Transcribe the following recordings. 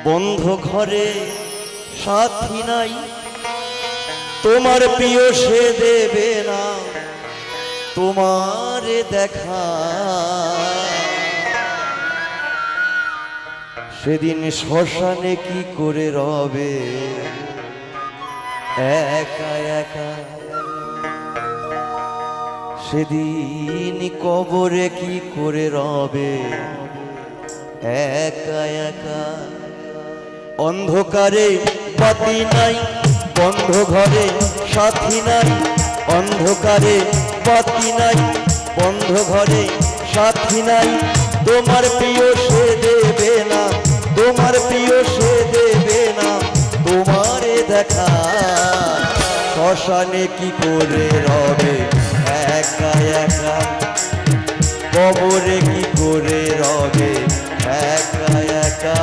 বন্ধ ঘরে সাথী নাই, তোমার প্রিয় সে দেবে না তোমারে দেখা। সেদিন শ্মশানে কি করে রবে একা একা, সেদিন কবরে কি করে রবে একা একা। অন্ধকারে বাতি নাই, বন্ধ ঘরে সাথী নাই, অন্ধকারে বাতি নাই, বন্ধ ঘরে সাথী নাই, তোমার প্রিয় সে দেবে না, তোমার প্রিয় সে দেবে না তোমারে দেখা। শ্মশানে কি করে রবে একা একা, কবরে কি করে রবে একা একা।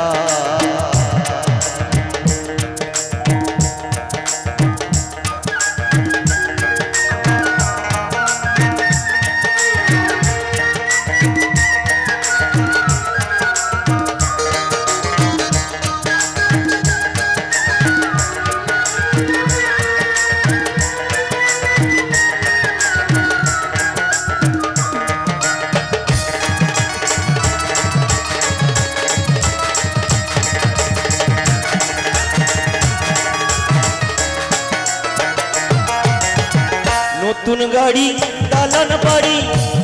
নতুন গাড়ি দালান বাড়ি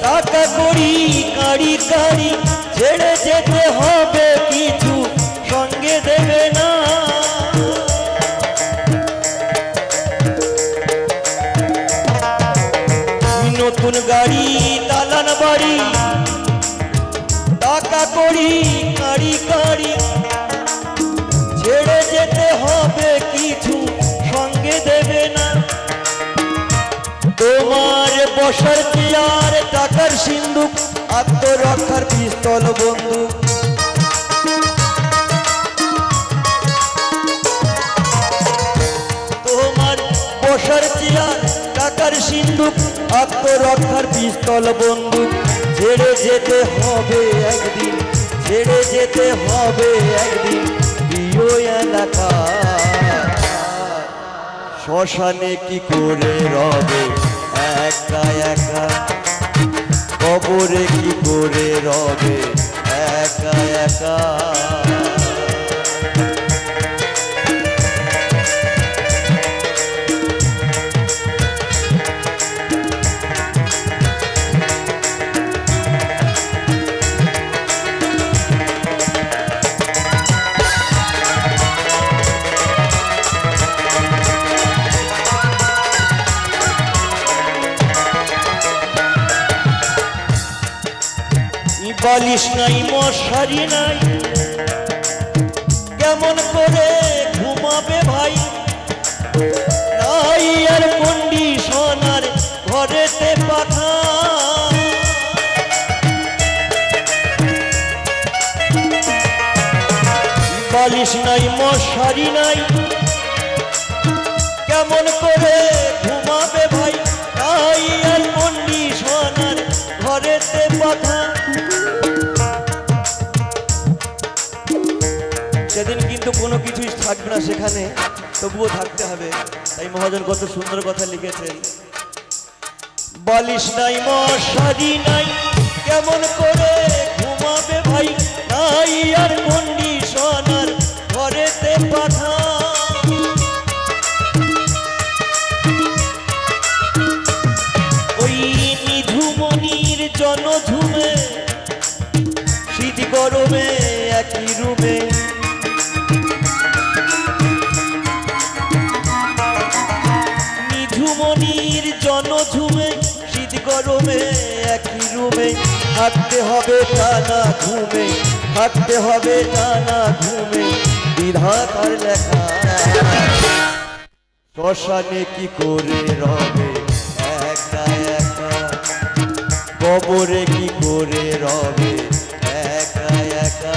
টাকা করি কাড়ি কাড়ি, ছেড়ে যেতে হবে কিছু সঙ্গে দেবে না। নতুন গাড়ি দালান বাড়ি টাকা করি কাড়ি কাড়ি, ছেড়ে যেতে হবে কিছু সঙ্গে দেবে না। তোমার বসার চেয়ার টাকার সিন্ধুক, আত্মরক্ষার পিস্তল বন্দুক, তোমার বসার চেয়ার টাকার সিন্ধুক, আত্মরক্ষার পিস্তল বন্দুক, ছেড়ে যেতে হবে একদিন, ছেড়ে যেতে হবে একদিন প্রিয় এলাকা। শ্মশানে কি করে রবে একা একা, কবরে কি করে রবে একা একা। বালিশ নাই মশারি নাই, কেমন করে ঘুমাবে ভাই, নাই আর কন্ডিশনার ঘরেতে পাখা। বালিশ নাই মশারি নাই, কেমন করে ঘুমাবে ভাই, নাই আর কন্ডিশনার ঘরেতে পাখা। সেদিন কিন্তু কোনো কিছুই থাকবে না সেখানে, তবুও থাকতে হবে। তাই মহাজন কত সুন্দর কথা লিখেছেন, বালিশ নাই মশারি নাই, কেমন করে ঘুমাবে ভাই, নাই আর কন্ডিশনার ঘরেতে পাঠা। ওই নিঝুমনির জনঝুমে, শীত গরমে একই রুমে, নিঝুমনির জনঝুমে, শীত গরমে একই রুমে, থাকতে হবে টানা ঘুমে, থাকতে হবে টানা ঘুমে বিধাতার লেখা। শ্মশানে কি করে রবে একা একা, কবরে কি করে রবে একা একা।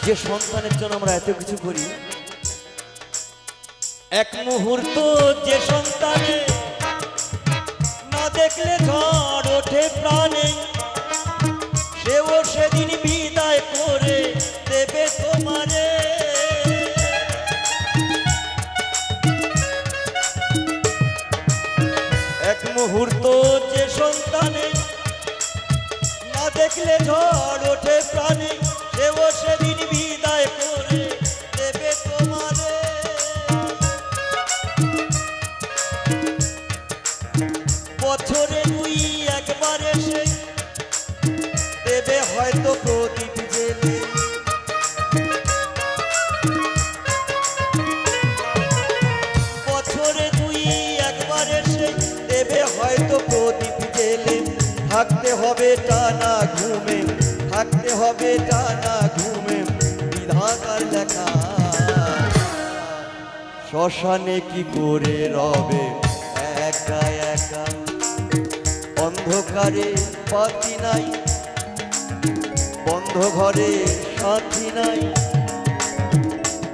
যে সন্তানের জন্য আমরা এত কিছু করি, এক মুহূর্ত যে সন্তানে না দেখলে ঝড় ওঠে প্রাণে, সেও সেদিন বিদায় করে দেবে তোমারে। এক মুহূর্ত যে সন্তানে না দেখলে ঝড় ওঠে প্রাণে, সেও সেদিন বিদায় করে দেবে তোমারে। বছরে দুই একবার এসে দেবে হয়তো প্রদীপ জেলে, বছরে দুই একবার এসে দেবে হয়তো প্রদীপ জেলে। থাকতে হবে টানা ঘুমে, থাকতে হবে টানা ঘুমে বিধাতার লেখা। শ্মশানে কি করে রবে একা একা, অন্ধকারে বাতি নাই, বন্ধ ঘরে সাথী নাই।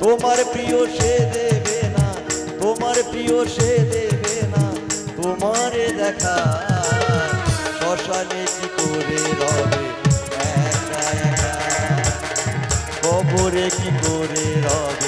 তোমার প্রিয় সে দেবে না, তোমার প্রিয় সে দেবে না তোমারে দেখা। শ্মশানে কি করে রবে একা একা, কবরে কি করে রবে